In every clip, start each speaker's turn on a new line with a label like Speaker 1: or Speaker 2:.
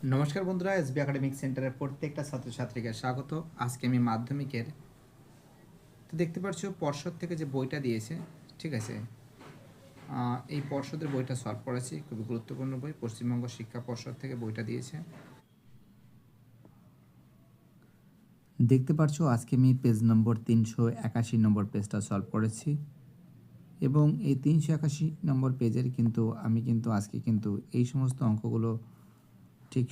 Speaker 1: নমস্কার বন্ধুরা, SB academic সেন্টারের প্রত্যেকটা ছাত্রছাত্রীকে স্বাগত। আজকে আমি মাধ্যমিকের তো দেখতে পাচ্ছ পর্ষদ থেকে যে বইটা দিয়েছে, ঠিক আছে, এই পর্ষদের বইটা সলভ করেছি। খুবই গুরুত্বপূর্ণ বই, পশ্চিমবঙ্গ শিক্ষা পর্ষদ থেকে বইটা দিয়েছে। দেখতে পাচ্ছ আজকে আমি পেজ নম্বর 381 নম্বর পেজটা সলভ করেছি এবং এই 381 নম্বর পেজের আমি আজকে এই সমস্ত অঙ্কগুলো ঠিক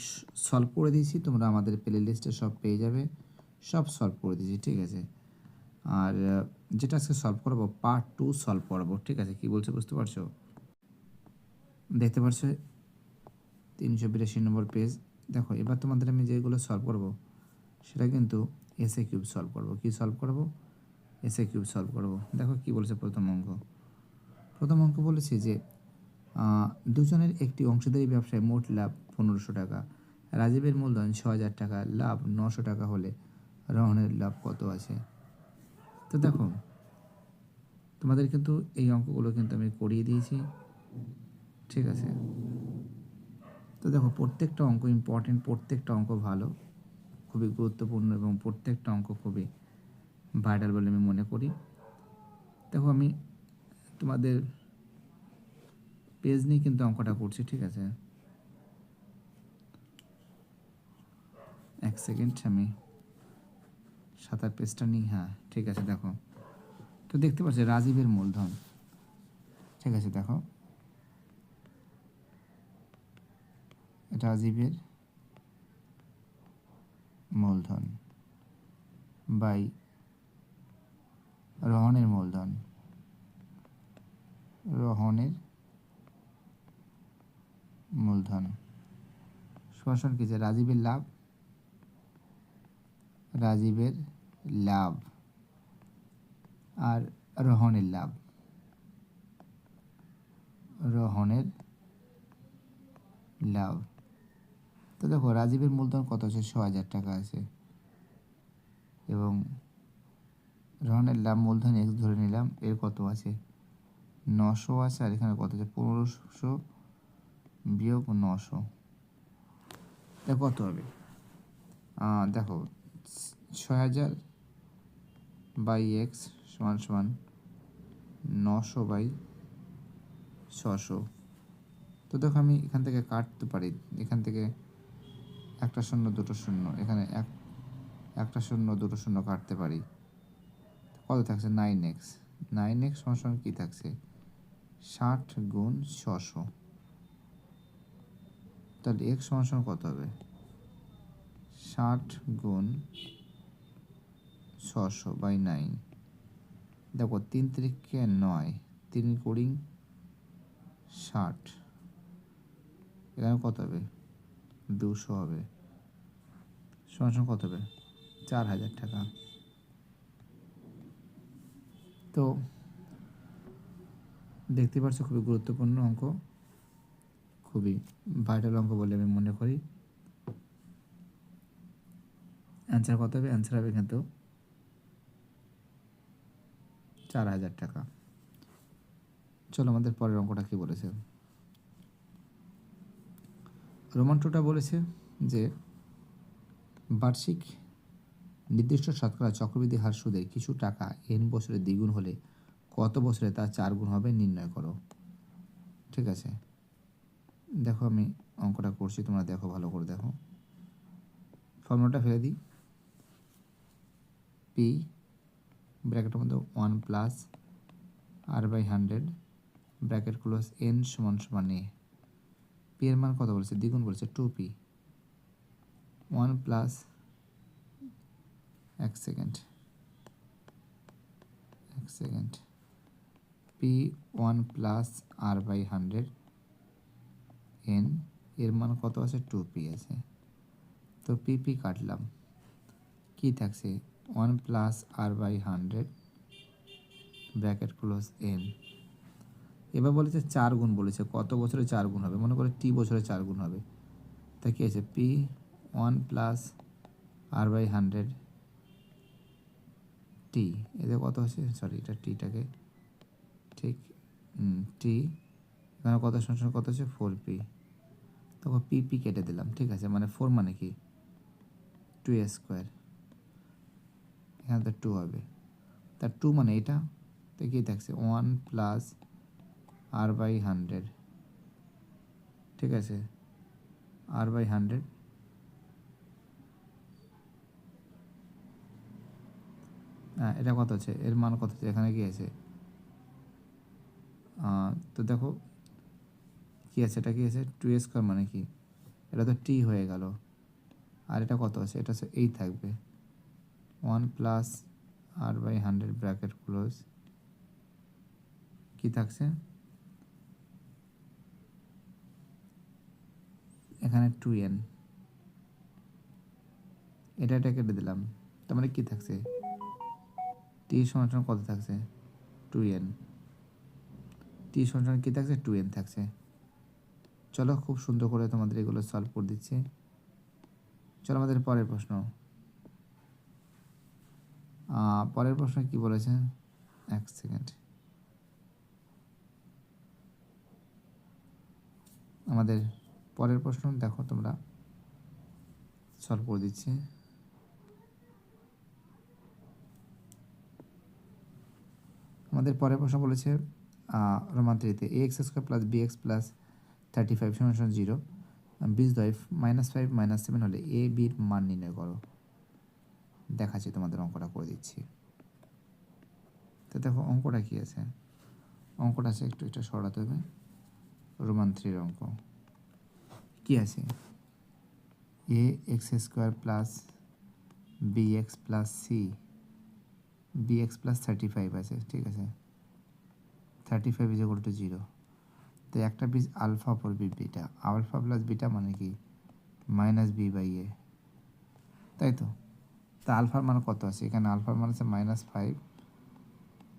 Speaker 1: সলভ করে দিয়েছি। তোমরা আমাদের প্লে লিস্টে সব পেয়ে যাবে, সব সলভ করে দিয়েছি, ঠিক আছে। আর যেটা আজকে সলভ করবো পার্ট 2 সলভ করবো, ঠিক আছে। কি বলছে বুঝতে পারছো? দেখতে পাচ্ছ 382 নম্বর পেজ। দেখো এবার তোমাদের আমি যেগুলো সলভ করব সেটা এসএ কিউব সলভ করব। কি সলভ করব? এসএ কিউব সলভ করব। দেখো কি বলেছে প্রথম অঙ্ক বলেছে যে দুজনের একটি অংশীদারি ব্যবসায় মোট লাভ 1500 টাকা, রাজীবের মূলধন 6000 টাকা, লাভ 900 টাকা হলে রহনের লাভ কত আছে? তো দেখো তোমাদের এই অঙ্কগুলো আমি করিয়ে দিয়েছি, ঠিক আছে। তো দেখো প্রত্যেকটা অঙ্ক ইম্পর্টেন্ট, প্রত্যেকটা অঙ্ক ভালো, খুবই গুরুত্বপূর্ণ এবং প্রত্যেকটা অঙ্ক খুবই ভাইটাল বলে আমি মনে করি। দেখো আমি তোমাদের পেজ নিয়ে অঙ্কটা করছি, ঠিক আছে। এক সেকেন্ড, আমি 7 পেজটা নিই। হ্যাঁ, ঠিক আছে। দেখো তো দেখতে পাচ্ছি রাজীবের মূলধন, ঠিক আছে। দেখো রাজীবের মূলধন বাই রহনের মূলধন, রহনের মূলধন সমান কি, যে রাজীবের লাভ, রাজীবের লাভ আর রহনের লাভ, রহনের লাভ। তো দেখো রাজীবের মূলধন কত আছে? 6000 টাকা আছে এবং রহনের লাভ মূলধন এক্স ধরে নিলাম, এর কত আছে? 900 আছে। আর এখানে কত আছে? 1500 বিয়োগ 900, এটা কত হবে? দেখো 6000 বাই এক্স সমান সমান 900 বাই 600। তো দেখো আমি এখান থেকে কাটতে পারি, এখান থেকে একটা শূন্য দুটো শূন্য, এখানে একটা শূন্য দুটো শূন্য কাটতে পারি। কত থাকছে? 9x। 9x সমান সমান কী থাকছে? 60 গুণ 600। তাহলে x সমান সমান কত হবে? 60 গুণ 600 বাই 9। দেখো 3 3কে 9, 3 কুড়ি 60, এখানে কত হবে? 200 হবে, সমান সমান কত হবে? 4000 টাকা। তো দেখতে পাচ্ছ খুবই গুরুত্বপূর্ণ অঙ্ক, খুবই ভাইটাল অঙ্ক বলে আমি মনে করি। অ্যান্সার কত হবে? অ্যান্সার হবে 4000 টাকা। চলো আমাদের পরের অঙ্কটা কী বলেছে। রোমান টুটা বলেছে যে বার্ষিক নির্দিষ্ট শতকরা চক্রবৃদ্ধি হার সুদের কিছু টাকা n বছরে দ্বিগুণ হলে কত বছরে তা 4 গুণ হবে নির্ণয় করো, ঠিক আছে। দেখো আমি অঙ্কটা করছি, তোমরা দেখো, ভালো করে দেখো। ফর্মুলাটা ফেলে দিই। পি ব্র্যাকেটের মধ্যে 1 plus R by 100 bracket close n সমান সমান এ। পি এর মান কত বলেছে? দ্বিগুণ বলেছে, 2p। 1 প্লাস, এক second, P 1 plus R by 100 n, এর মান কত আছে? 2p আছে। তো পি কাটলাম, কি থাকছে? 1 plus R by 100 bracket close n। এবার বলেছে 4 গুণ বলেছে, কত বছরে 4 গুণ হবে? মনে করে টি বছরে 4 গুণ হবে। তা কি আছে? পি 1 প্লাস আর বাই 100 টি, এতে কত আছে? সরি, এটা টিটাকে ঠিক টি, এখানে কত সংখ্যা কত আছে? 4p। তো দেখো পি কেটে দিলাম, ঠিক আছে, মানে 4 মানে কি 2a স্কোয়ার, এখানে তো 2 হবে, তার 2 মানে এটা, তো কী থাকছে 1 প্লাস r/100, ঠিক আছে, r/100, হ্যাঁ এটা কত আছে, এর মান কত আছে, এখানে কি আছে, তো দেখো কী আছে, এটা কি আছে 2a স্কোয়ার মানে কি, এটা তো টি হয়ে গেল, আর এটা কত আছে, এটা হচ্ছে এই থাকবে 1 প্লাস r/100 ব্র্যাকেট ক্লোজ, কী থাকছে এখানে 2n, এটা কেটে দিলাম, তার মানে কী থাকছে টি সমান কত থাকছে 2n, টি সমান কী থাকছে 2n থাকছে। চলো খুব সুন্দর করে তোমাদের এগুলো সলভ করে দিচ্ছি। চলো আমাদের পরের প্রশ্ন, পরের প্রশ্ন কি বলেছে, এক সেকেন্ড, আমাদের পরের প্রশ্ন দেখো তোমরা, সলভ করে দিচ্ছি। আমাদের পরের প্রশ্ন বলেছে রোমান 3-তে ax² প্লাস bx প্লাস 35 সমান 0, বীজদ্বয় -5 -7 হলে a bর মান নির্ণয় করো। দেখাচ্ছি তোমাদের, অঙ্কটা করে দিচ্ছি। তো দেখো অঙ্কটা কী আছে, অঙ্কটা আছে একটু এটা সরাতে হবে, রোমান 3-র অঙ্ক কী আছে, ax² plus bx plus c bx plus 35 আছে, ঠিক আছে, 35 = 0, তো একটা বীজ আলফা অপর বীজ বিটা, আলফা প্লাস বিটা মানে কি -b/a, তাই তো। তা আলফার মান কত আছে, এখানে আলফার মান আছে -5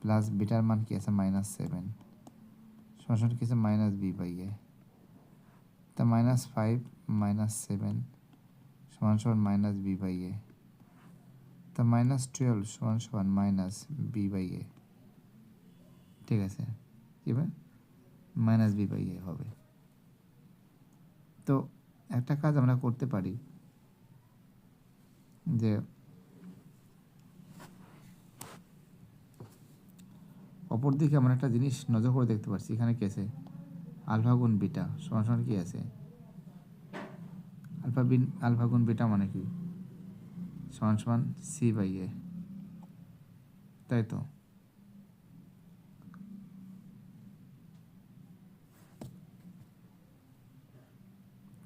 Speaker 1: প্লাস বিটার মান কি আছে -7, সমান কি আছে -b/a, তা -5 -7 সমান -b/a, তা -12 সমান -b/a, ঠিক আছে, কী হবে -b/a হবে। তো একটা কাজ আমরা করতে পারি যে অপর দিকে আমরা একটা জিনিস নজর করে দেখতে পাচ্ছি, এখানে কি আছে আলফা গুণ বিটা সমান কি আছে আলফা গুণ বিটা মানে কি সমান c/a, তাই তো।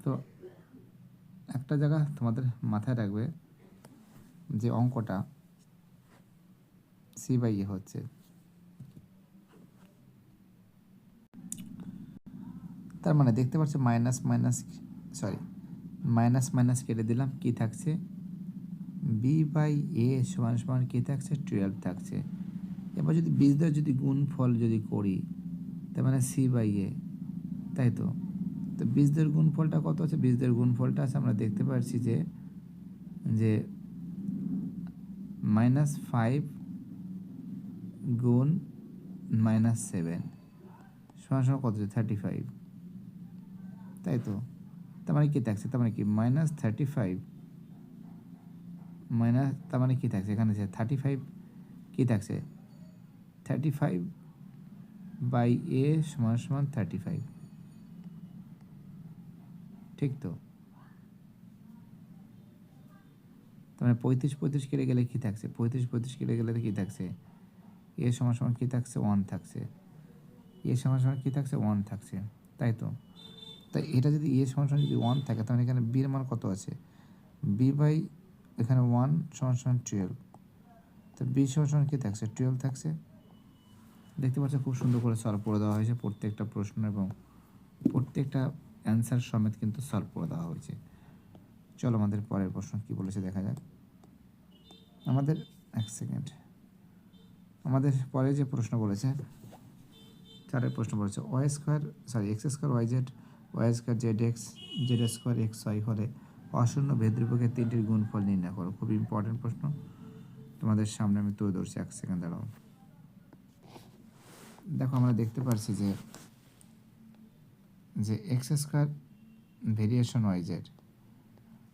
Speaker 1: তো একটা জায়গা তোমাদের মাথায় রাখবে যে অঙ্কটা c/a হচ্ছে, তার মানে দেখতে পাচ্ছ মাইনাস মাইনাস কেটে দিলাম, কি থাকছে b/a সমান কি থাকছে 12 থাকছে। এবার যদি বীজদ্বয় যদি গুণফল যদি করি, তার মানে c/a, তাই তো। তো বীজদ্বয়ের গুণফলটা কত আছে, বীজদ্বয়ের গুণফলটা আছে আমরা দেখতে পাচ্ছি যে -5 গুণ -7 সমান কত আছে 35, তাই তো। তার মানে কী থাকছে, তার মানে কি -35 তার মানে কী থাকছে এখানে 35 কী থাকছে 35/a সমান 35, ঠিক তো। তার মানে 35 কেটে গেলে কী থাকছে, 35 কেটে গেলে কী থাকছে, a সমান কী থাকছে 1 থাকছে, a সমান কী থাকছে 1 থাকছে, তাই তো। তাই এটা যদি a সমান যদি 1 থাকে, তাহলে এখানে b এর মান কত আছে, এখানে 1 সমান 12, তো b সমান কী থাকছে 12 থাকছে। দেখতে পাচ্ছ খুব সুন্দর করে সলভ করে দেওয়া হয়েছে প্রত্যেকটা প্রশ্ন, এবং প্রত্যেকটা অ্যান্সার সমেত কিন্তু সলভ করে দেওয়া হয়েছে। চলো আমাদের পরের প্রশ্ন কি বলেছে দেখা যাক। আমাদের এক সেকেন্ড, আমাদের পরে যে প্রশ্ন বলেছে, চারের প্রশ্ন বলেছে x² y² z(x) z² xy হলে অশূন্য ভেদ্রূপকের তিনটির গুণফল নির্ণয় করো। খুব ইম্পর্টেন্ট প্রশ্ন, তোমাদের সামনে আমি তুলে ধরছি, এক সেকেন্ড দাঁড়াও। দেখো আমরা দেখতে পাচ্ছি যে x² ভেরিয়েশন ওয়াই জেড,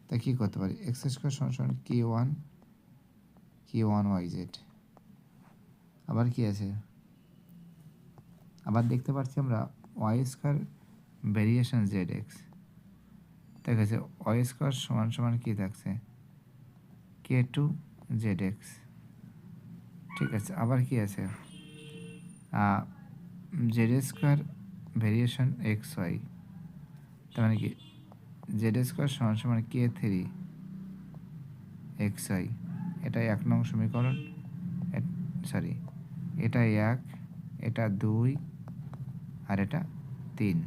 Speaker 1: তা কী করতে পারি? এক্স স্কোয়ার সমান সমান কি ওয়ান ওয়াই জেড। আবার কি আছে? আবার দেখতে পাচ্ছি আমরা Y square variation Z X, ঠিক আছে। ওয়াই স্কোয়ার সমান সমান কী থাকছে? কে টু জেড এক্স, ঠিক আছে। আবার কি আছে? Z square variation X Y, তার মানে কি জেড স্কোয়ার সমান সমান কে থ্রি এক্স ওয়াই। এটা 1 নং সমীকরণ, সরি এটা 1, এটা 2 আর এটা 3।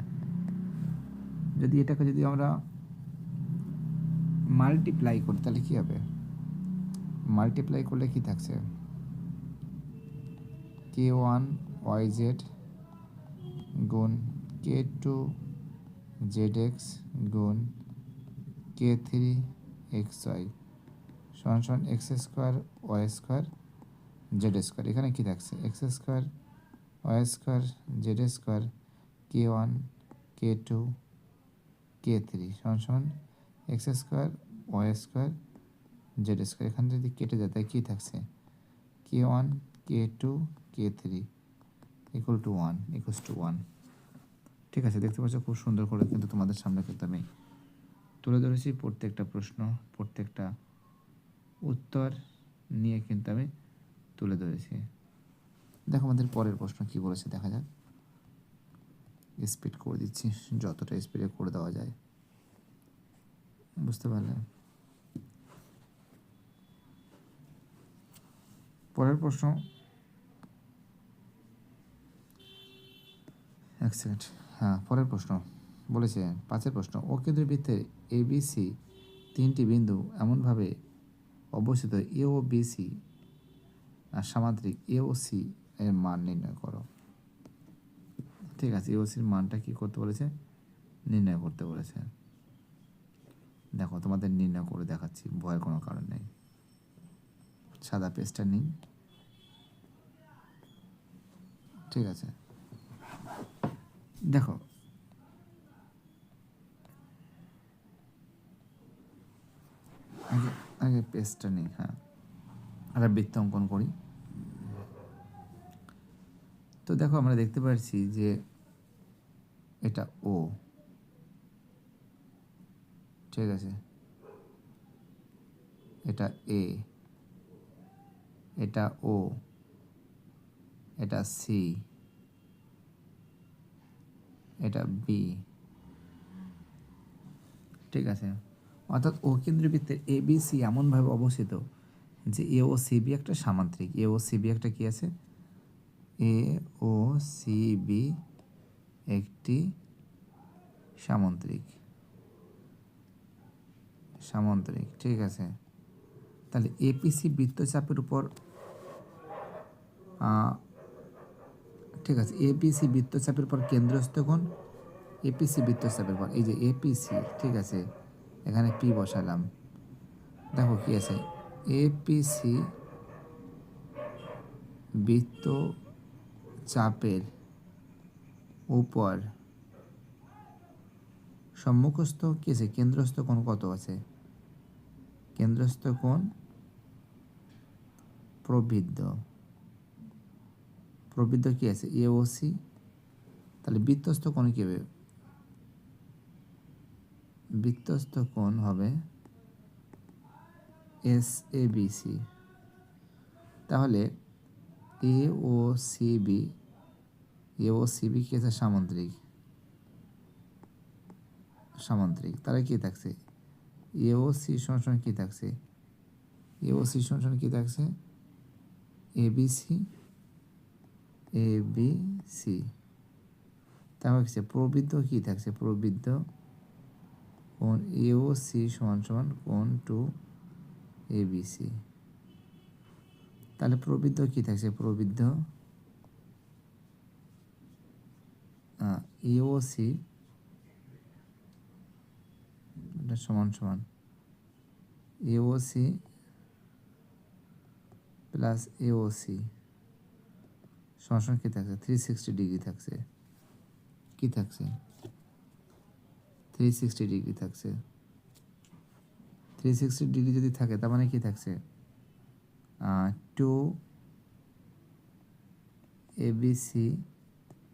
Speaker 1: যদি এটাকে যদি আমরা মাল্টিপ্লাই করি তাহলে কী হবে? মাল্টিপ্লাই করলে কি থাকছে? কে ওয়ান ওয়াই জেড গুণ কে টু জেড এক্স গুণ কে থ্রি এক্স ওয়াই সমান সমান X square Y square Z square. এখানে কী থাকছে? X square Y square Z square K one K two K three সমান সমান X square Y square Z square. এখানে যদি কেটে যায় তাই কী থাকছে? K one K two K three equal to one equals to one. ঠিক আছে, দেখতে পাচ্ছ খুব সুন্দর করে কিন্তু তোমাদের সামনে কিন্তু আমি তুলে ধরেছি প্রত্যেকটা প্রশ্ন, প্রত্যেকটা উত্তর নিয়ে কিন্তু আমি তুলে ধরেছি। দেখো আমাদের পরের প্রশ্ন কি বলেছে দেখা যাক। স্পিড করে দিচ্ছি, যতটা স্পিডে করে দেওয়া যায়, বুঝতে পারলে? পরের প্রশ্ন, এক সেকেন্ড, হ্যাঁ পরের প্রশ্ন বলেছে 5-এর প্রশ্ন। অকেন্দ্রীয় বৃত্তের ABC 3টি বিন্দু এমনভাবে অবস্থিত এ ও বি সি আর সামান্তরিক এ ও সি এর মান নির্ণয় করো। ঠিক আছে, এ ও সির মানটা কী করতে বলেছে? নির্ণয় করতে বলেছে। দেখো তোমাদের নির্ণয় করে দেখাচ্ছি, ভয়ের কোনো কারণ নেই। সাদা পেজটা নিই, ঠিক আছে। দেখো আগে আগে পেজটা নিই, হ্যাঁ একটা বৃত্ত অঙ্কন করি। তো দেখো আমরা দেখতে পাচ্ছি যে এটা ও, ঠিক আছে, এটা এ, এটা ও, এটা সি, এটা বি, ঠিক আছে। অর্থাৎ ও কেন্দ্রীয় বৃত্তের এ বি সি এমনভাবে অবস্থিত যে এ ও সি বি একটা সামান্তরিক। এ ও সি বি একটা কী আছে? এ ও সি বি একটি সামান্তরিক, সামান্তরিক, ঠিক আছে। তাহলে এপিসি বৃত্তচাপের উপর, ঠিক আছে, এপিসি বৃত্তচাপের পর কেন্দ্রস্থ কোণ, এপিসি বৃত্তচাপের পর এই যে এপিসি, ঠিক আছে, এখানে পি বসালাম। দেখো কি আছে? এপিসি বৃত্তচাপের উপর সম্মুখস্থ কি আছে? কেন্দ্রস্থ কোণ কত আছে? কেন্দ্রস্থ কোণ প্রবৃদ্ধ, প্রবৃদ্ধ কি আছে? এ ও সি। তাহলে বৃত্তস্থ কোণ কী হবে? বৃত্তস্থ কোণ হবে এস এ বি সি। তাহলে এ ও সি বি, এ ও সি বি কি আছে? সামান্তরিক, সামান্তরিক। তাহলে কী থাকছে? এ ও সি সমান কী থাকছে? এ ও সি সমান কী থাকছে? A B C, A B C. তাহলে হচ্ছে প্রবৃদ্ধ কী থাকছে? প্রবৃদ্ধ কোণ এ ও সি সমান সমান কোণ টু এ বি সি। তাহলে প্রবৃদ্ধ কী থাকছে? প্রবৃদ্ধ এ ও সি সমান সমান এ ও সি প্লাস এ ও সি সমান কী থাকছে? 360 ডিগ্রি থাকছে। কী থাকছে? 360 ডিগ্রি থাকছে। 360 ডিগ্রি যদি থাকে তার মানে কি থাকছে, 2 ABC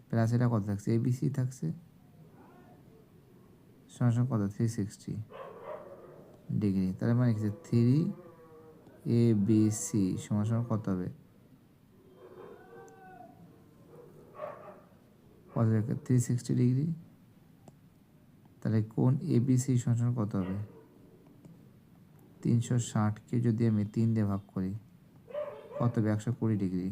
Speaker 1: প্লাস এটা কত থাকছে, ABC থাকছে সমান কত 360 ডিগ্রি। তার মানে কি 3ABC সমান কত হবে, কত 360 ডিগ্রি। তাহলে কোণ ABC সমান কত হবে, 360কে যদি আমি 3 দিয়ে ভাগ করি কত হবে, 120 ডিগ্রি।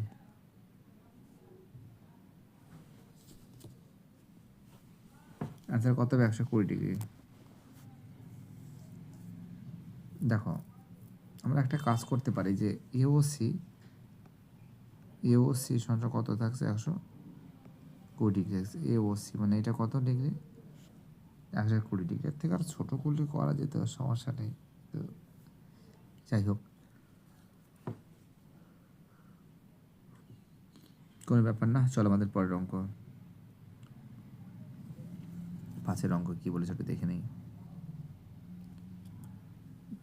Speaker 1: আনসার কত হবে, 120 ডিগ্রি। দেখো আমরা একটা কাজ করতে পারি যে AOC সমান কত থাকছে, 120 ডিগ্রি থাকছে। AOC মানে এটা কত ডিগ্রি, 120 ডিগ্রি। থেকে আর ছোটো করলে করা যেত, সমস্যা নেই। তো যাই হোক, কোনো ব্যাপার না। চলো আমাদের পরের অঙ্ক, 5 অঙ্ক কি বলেছে ওটা দেখে নেই।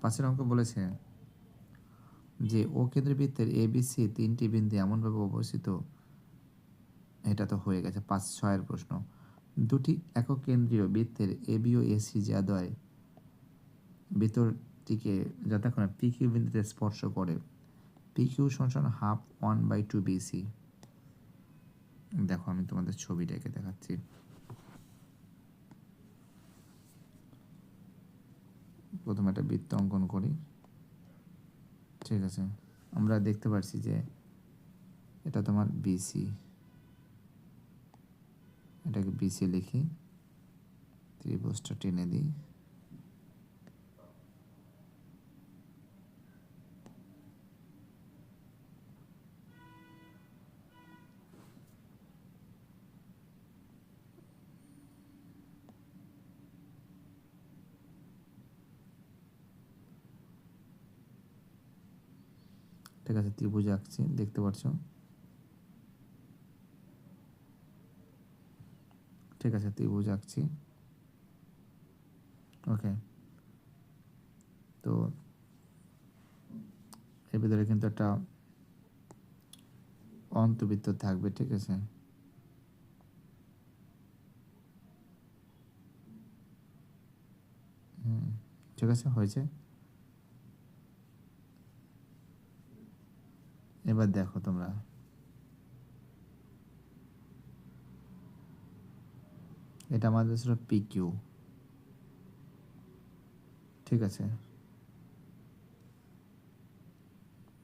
Speaker 1: 5 অঙ্ক বলেছে যে ও কেন্দ্রের বৃত্তের ABC 3টি বিন্দু এমনভাবে অবস্থিত, এটা তো হয়ে গেছে। 5-6 প্রশ্ন, দুটি একক কেন্দ্রীয় বৃত্তের AB ও AC যাদয় বৃত্তটিকে যথাক্রমে PQ বিন্দুতে স্পর্শ করে, PQ সমান হাফ 1/2 BC। দেখো আমি তোমাদের ছবিটাকে দেখাচ্ছি। প্রথমে একটা বৃত্ত অঙ্কন করি, ঠিক আছে। আমরা দেখতে পাচ্ছি যে এটা তোমার BC, এটাকে BC লিখি, ত্রিভুজটা টেনে দিই। ঠিক আছে, ত্রিভুজ আঁকছি, দেখতে পাচ্ছ, ঠিক আছে, ত্রিভুজ আঁকছি। ওকে, তো এর ভিতরে কিন্তু একটা অন্তবৃত্ত থাকবে, ঠিক আছে। ঠিক আছে, হয়েছে। এবার দেখো তোমরা, এটা আমাদের ছিল PQ, ঠিক আছে।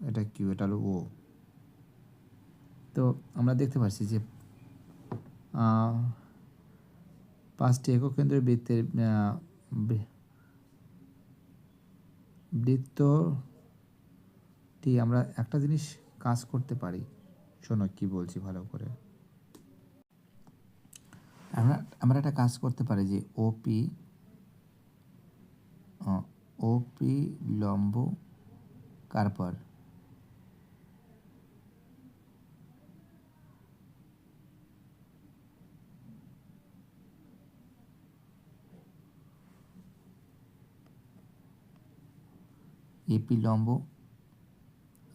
Speaker 1: এটা Q, এটা হলো O। তো আমরা দেখতে পাচ্ছি যে 5টি একক কেন্দ্রের বৃত্তের বৃত্তটি আমরা একটা জিনিস কাজ করতে পারি। শোনো কি বলছি ভালো করে। আমরা একটা কাজ করতে পারি যে OP লম্ব কার পর, AP লম্ব,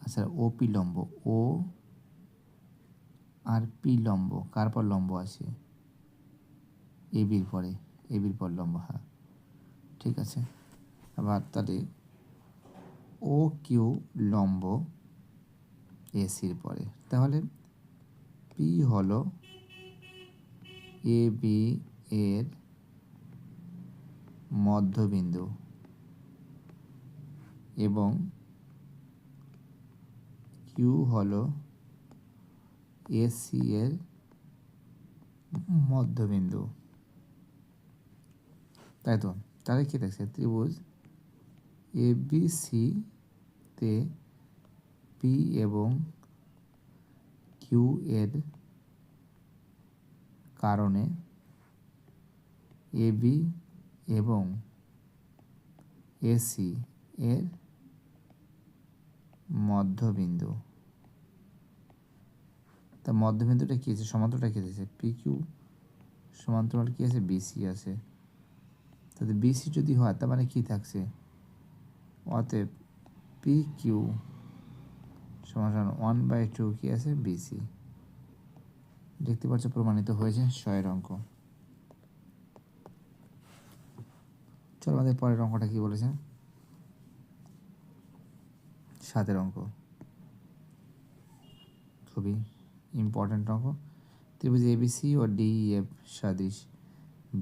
Speaker 1: আচ্ছা OP লম্ব, O আর P লম্ব কার পর লম্ব আসে, এবির পর লম্ব, হ্যাঁ ঠিক আছে। আবার তাহলে OQ লম্ব ACর পরে, তাহলে P হলো AB এর মধ্যবিন্দু এবং Q হলো AC এর মধ্যবিন্দু, তাই তো। তাহলে কি দেখছে, ত্রিভুজ ABC তে P এবং Q এর কারণে AB এবং AC এর মধ্যবিন্দু, তা মধ্যবিন্দুটা কী আছে, সমান্তরালটা কী আছে, PQ সমান্তরাল কী আছে, BC আছে। তাহলে বিসি যদি হয় তার মানে কী থাকছে, অতএব পি কিউ সমান 1/2 কী আছে, বিসি। দেখতে পাচ্ছ প্রমাণিত হয়েছে 6 অঙ্ক। চলো আমাদের পরের অঙ্কটা কী বলেছে, 7 অঙ্ক, খুবই ইম্পর্ট্যান্ট অঙ্ক। ত্রিভুজ এবিসি ও ডিইএফ সাদৃশ,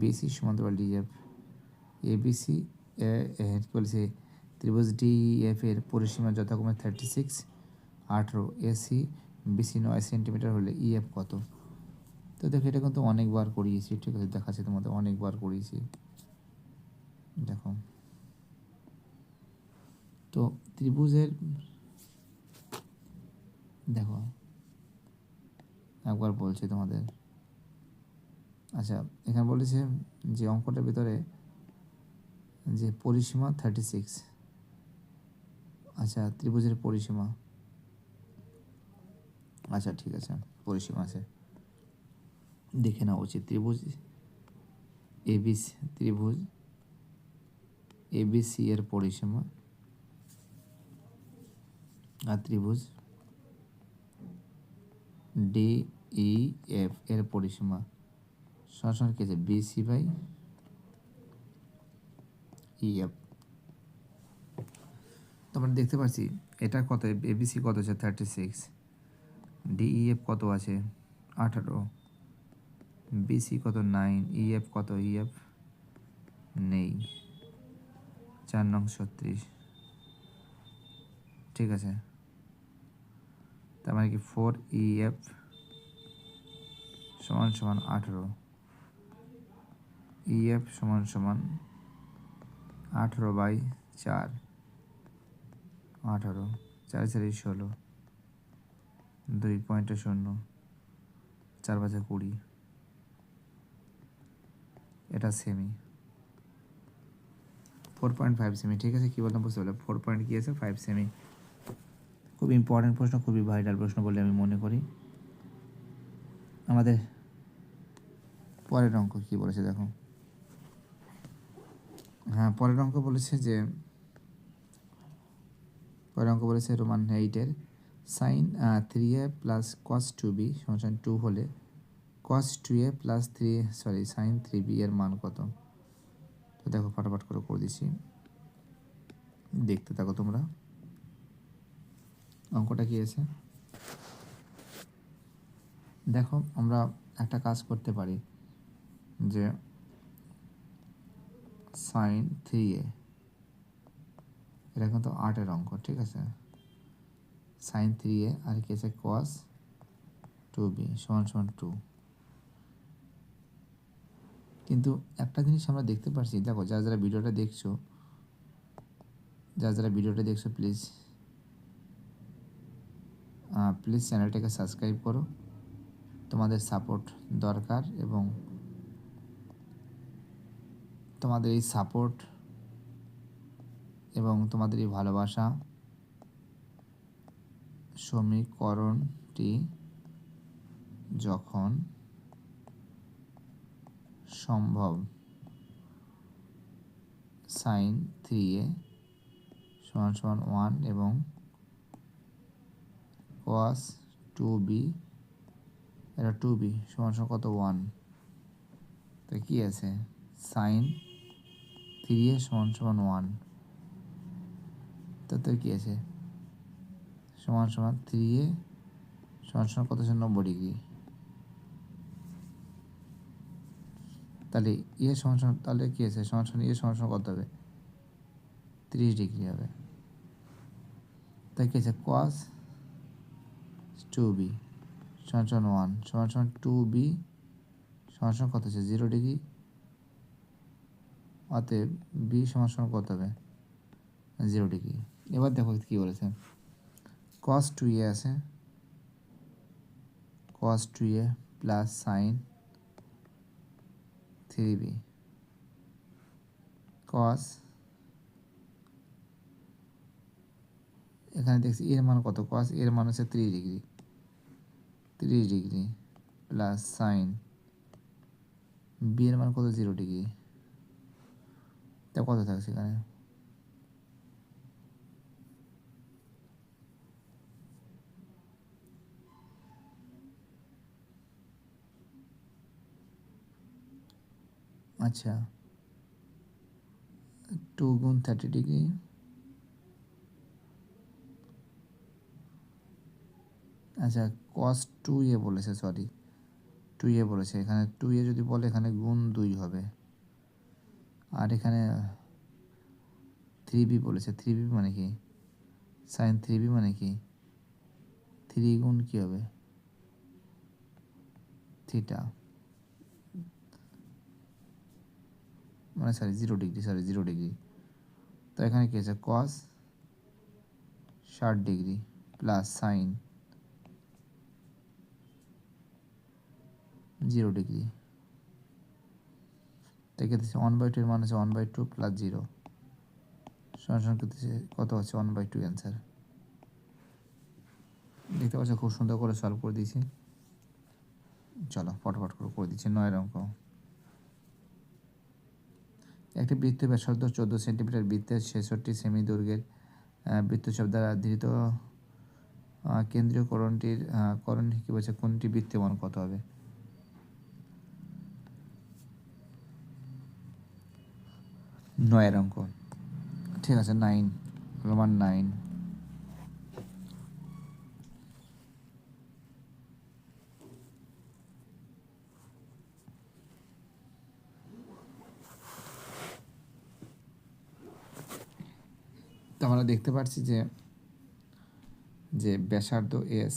Speaker 1: বিসি সমান্তরাল ডিএফ, এবিসি কী বলেছে, ত্রিভুজ ডিইএফ এর পরিসীমা যথাক্রমে 36, 18, এসি বিসি 9 সেন্টিমিটার হলে ইএফ কত। তো দেখো এটা কিন্তু অনেকবার করিয়েছি, ঠিক আছে, দেখাচ্ছি তোমাদের, অনেকবার করিয়েছি। দেখো তো ত্রিভুজের, দেখো একবার বলছি তোমাদের। আচ্ছা, এখানে বলেছে যে অঙ্কটার ভিতরে যে পরিসীমা 36, আচ্ছা ত্রিভুজের পরিসীমা, আচ্ছা ঠিক আছে, পরিসীমা আছে, দেখে নেওয়া উচিত। ত্রিভুজ এবিসি এর পরিসীমা আর ত্রিভুজ ডিইএফ এর পরিসীমা সমান কি আছে, বিসি বাই ইএফ। তোমরা দেখতে পাচ্ছি এটা কত, এবিসি কত আছে 36, ডিইএফ কত আছে 18, বিসি কত 9, ইএফ কত, ইএফ নেই, 4 নং 36, ঠিক আছে। তার মানে কি 4EF সমান 18, ইএফ সমান 18/4, 18, 4 4 16, 2.0, 4 5 20, এটা সেমি 4.5 সেমি, ঠিক আছে। কী বললাম বুঝতে পারলে, 4 পয়েন্ট কী আছে 5 সেমি। খুব ইম্পর্টেন্ট প্রশ্ন, খুবই ভাইটাল প্রশ্ন বলে আমি মনে করি। আমাদের পরের অঙ্ক কী বলেছে দেখো, হ্যাঁ পরের অঙ্ক বলেছে যে, পরের অঙ্ক বলেছে রোমান 8-এর sine 3a plus cos 2b সমান 2 হলে কস 2a প্লাস সাইন 3b এর মান কত। তো দেখো ফটাফট করে দিচ্ছি, দেখতে থাকো তোমরা। অঙ্কটা কী আছে দেখো, আমরা একটা কাজ করতে পারি যে সাইন 3a, এটা কিন্তু 8-এর অঙ্ক, ঠিক আছে। সাইন 3a আর কি আছে কস 2b সমান 2। কিন্তু একটা জিনিস আমরা দেখতে পাচ্ছি, দেখো যারা ভিডিওটা দেখছো, প্লিজ চ্যানেলটাকে সাবস্ক্রাইব করো। তোমাদের সাপোর্ট দরকার, এবং তোমাদের এই সাপোর্ট এবং তোমাদের এই ভালোবাসা সমীকরণটি যখন সম্ভব সাইন 3a সমান 1 এবং কস 2b, এটা 2b সমান কত 1, তো কী আছে সাইন 3a সমান 1, তো কী আছে সমান 3a সমান কত আছে 90 ডিগ্রি। তাহলে তাহলে কী আছে সমান কত হবে 30 ডিগ্রি হবে। তাই কী আছে কস 2b সমান 1 সমান 2b সমান কত আছে 0 ডিগ্রি, অতএব b সমান কত হবে 0 ডিগ্রি। এবার দেখো কী বলেছে, কস 2a আছে, কস 2a প্লাস সাইন 3b কস, এখানে দেখছি এর মান কত, কস এর মান হচ্ছে 30 ডিগ্রি প্লাস সাইন বি এর মান কত 0 ডিগ্রি, তা কত থাকছে এখানে? আচ্ছা, 2 গুণ 30 ডিগ্রি, আচ্ছা cos 2a বলেছে, সরি 2a বলেছে, এখানে 2a যদি বলে এখানে গুণ 2 হবে, আর এখানে 3b বলেছে। 3b মানে কি? sin 3b মানে কি? 3 গুণ কী হবে? থিটা, মানে সরি 0 ডিগ্রি, সরি 0 ডিগ্রি। তো এখানে কী আছে? cos 60 degree plus sign 0 degree, দেখে দিচ্ছে 1/2 এর মান হচ্ছে 1/2 প্লাস 0 সমান করতেছে কত হচ্ছে 1/2 অ্যান্সার। দেখতে পাচ্ছ খুব সুন্দর করে সলভ করে দিয়েছি। চলো ফটাফট করে দিচ্ছি 9 অঙ্ক। একটি বৃত্তের ব্যাসার্ধ 14 সেন্টিমিটার, বৃত্তের 66 সেমি দৈর্ঘ্যের বৃত্তচাপ দ্বারা ধৃত কেন্দ্রীয় করণ কী বলছে, কোনটি বৃত্তের মান কত হবে? 9 অঙ্ক, ঠিক আছে 9, রোমান 9। তো আমরা দেখতে পাচ্ছি যে ব্যাসার্ধ এস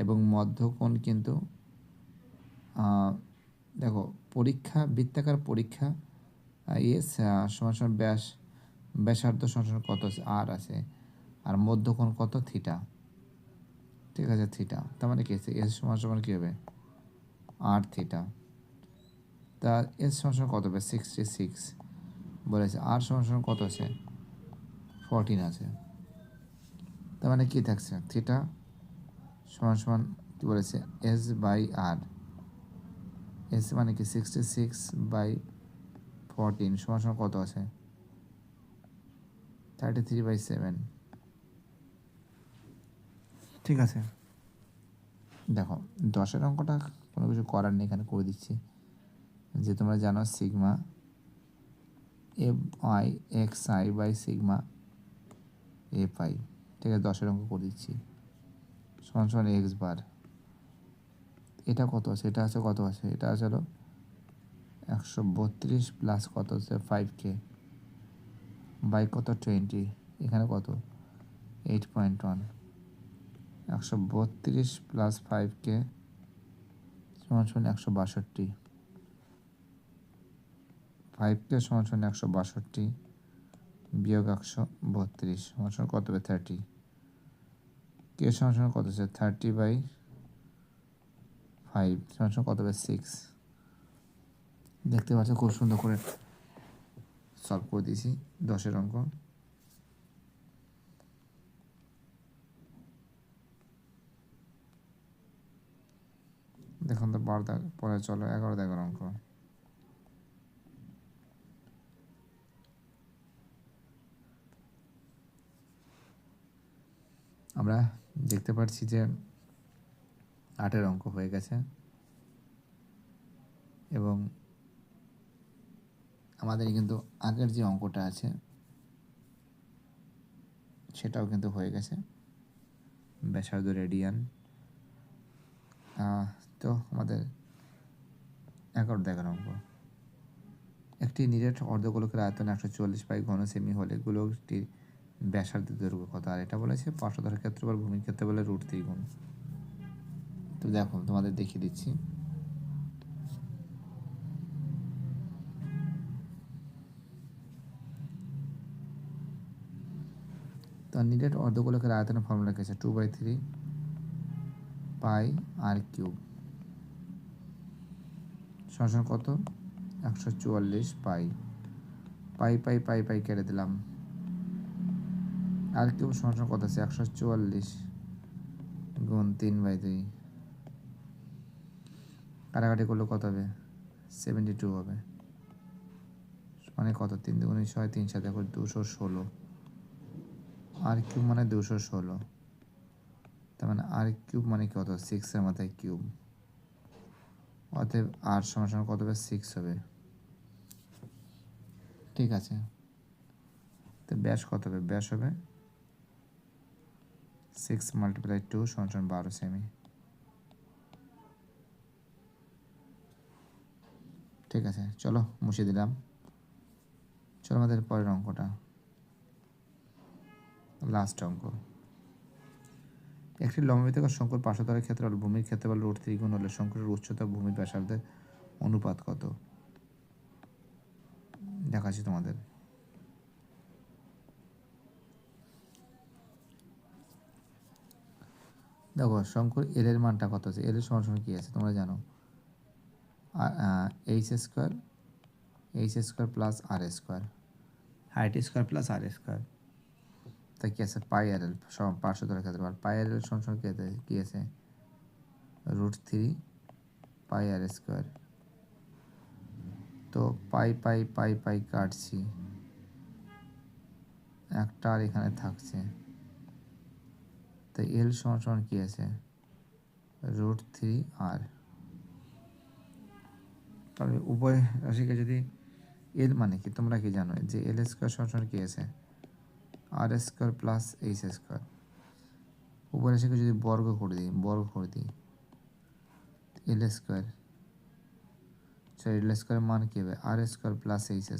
Speaker 1: এবং মধ্যকোণ কিন্তু দেখো বৃত্তাকার পরীক্ষা এস সমান সমান ব্যাসার্ধ সমান সমান কত আছে? আর আছে, আর মধ্যকোণ কত? থিটা, ঠিক আছে থিটা। তার মানে কি আছে? এস সমান সমান কী হবে? আর থিটা। তা এস সমান সমান কত হবে? 66 বলেছে। আর সমান সমান কত আছে? 14 আছে। তার মানে কী থাকছে? থিটা সমান সমান কী বলেছে? S by R. এস মানে কি 66/14 সমান সমান কত আছে? 33/7, ঠিক আছে। দেখো 10-এর অঙ্কটা কোনো কিছু করার নেই, এখানে করে দিচ্ছি। যে তোমরা জানো sigma F I X I by sigma F I, ঠিক আছে 10-এর অঙ্ক করে দিচ্ছি। সমান সমান এক্স বার, এটা কত আছে? এটা আছে কত আছে? এটা আছে হলো 132 প্লাস কত আছে? 5k বাই কত? 20, এখানে কত? 8.1। 132 প্লাস 5k সমান সমান 162, 5k সমান সমান 162 বিয়োগ 132 সমান সমান কত হবে? 30। কে সমান সমান কত আছে? 30/5 সমান সমান কত হবে? 6। দেখতে পাচ্ছ খুব সুন্দর করে সলভ করে দিয়েছি 10-এর অঙ্ক। দেখুন তো পরে চলো 11 অঙ্ক। আমরা দেখতে পাচ্ছি যে 8-এর অঙ্ক হয়ে গেছে এবং আমাদের কিন্তু আগের যে অঙ্কটা আছে সেটাও কিন্তু হয়ে গেছে, ব্যাসার্ধ রেডিয়ান। তো আমাদের 11 অঙ্ক। একটি নিরেট অর্ধগোলকের আয়তন 144 পাই ঘন সেমি হলে গোলকটির ব্যাসার্ধের দৈর্ঘ্য কত? আর এটা বলেছে পার্শ্বধরের ক্ষেত্রফল, ভূমির ক্ষেত্রফল √3 গুণ। তো দেখো তোমাদের দেখিয়ে দিচ্ছি। তো নিরেট অর্ধগোলকের আয়তনের ফর্মুলা কি আছে? 2/3 পাই আর কিউব সমান কত? 144 পাই। পাই পাই পাই পাই কেটে দিলাম, আর কিউব সমান কত আছে? 144 গুণ 3/2, কাটাকাটি করলে কত হবে? 72 হবে। মানে কত, 3 দুগুণে 6, 3 7 216, আর কিউব মানে 216, তার মানে আর কিউব মানে কত, 6 এর মাথায় কিউব, অতএব আর সমান সমান কত হবে, 6 হবে। ঠিক আছে, তো ব্যাস কত হবে, ব্যাস হবে 6 × 2 = 12 সেমি। ঠিক আছে, চলো মুছে দিলাম। চলো আমাদের পরের অঙ্কটা, লাস্ট অঙ্ক। একটি লম্ববৃত্তাকার শঙ্কুর পার্শ্বতলের ক্ষেত্রফল ভূমির ক্ষেত্রফল √3 গুণ হলে শঙ্কুটির উচ্চতা ভূমির ব্যাসার্ধের অনুপাত কত? দেখাচ্ছি তোমাদের। দেখো শঙ্কুর এল এর মানটা কত আছে, এল এর সমান সমান কী আছে তোমরা জানো, h² plus r², height square plus r², তাই কী আছে πr_l সমান পার্শ্বতলের ক্ষেত্রফল, πr_l সমান সমান কী আছে √3 πr²। তো পাই কাটছি, একটা আর এখানে থাকছে, তো এল সমান সমান কী আছে √3r। তাহলে উভয় রাশিকে যদি এল মানে কি তোমরা কি জানো যে l² সমান সমান কী আছে r² প্লাস h², উভয় রাশিকে যদি বর্গ করে দিই l², l² মান কী হবে r² প্লাস h²,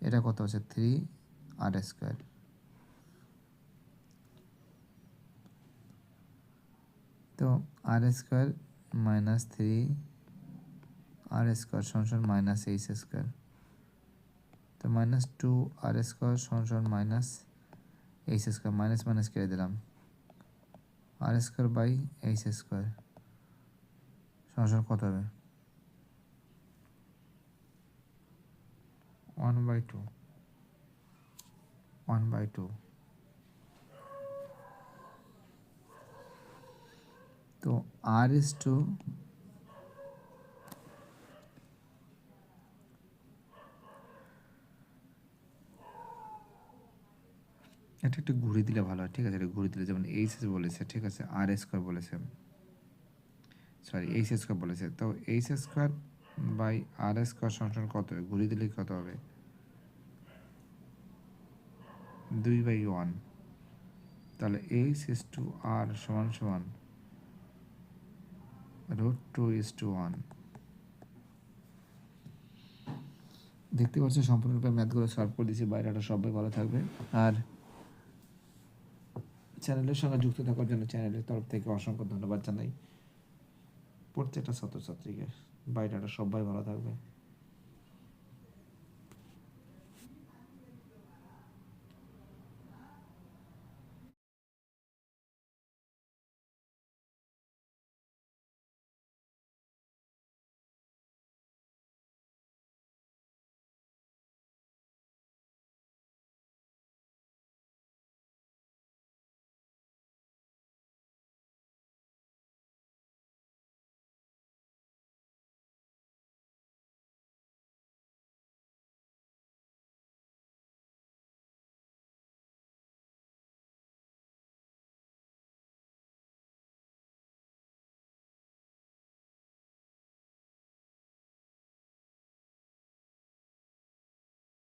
Speaker 1: এটা কত হচ্ছে 3r²। তো r² মাইনাস 3r² সমান মাইনাস h², তো -2r² সমান মাইনাস h², মাইনাস মাইনাস কেটে দিলাম, r² বাই h² সমান কত হবে 1/2। তো r/2 এটা একটু ঘুরিয়ে দিলে ভালো হয়। ঠিক আছে, এটা ঘুরিয়ে দিলে, যেমন h বলেছে, ঠিক আছে, r² বলেছে, সরি h² বলেছে, তো h² বাই r² সমান কত হবে, ঘুরিয়ে দিলে কত হবে 2/1। তাহলে h/r সমান √2:1। দেখতে পাচ্ছ সম্পূর্ণরূপে ম্যাথগুলো সলভ করে দিয়েছি। বাইরেটা সবাই ভালো থাকবে, আর চ্যানেলের সঙ্গে যুক্ত থাকার জন্য চ্যানেলের তরফ থেকে অসংখ্য ধন্যবাদ জানাই প্রত্যেকটা ছাত্রছাত্রীকে। বাইরেটা সবাই ভালো থাকবে।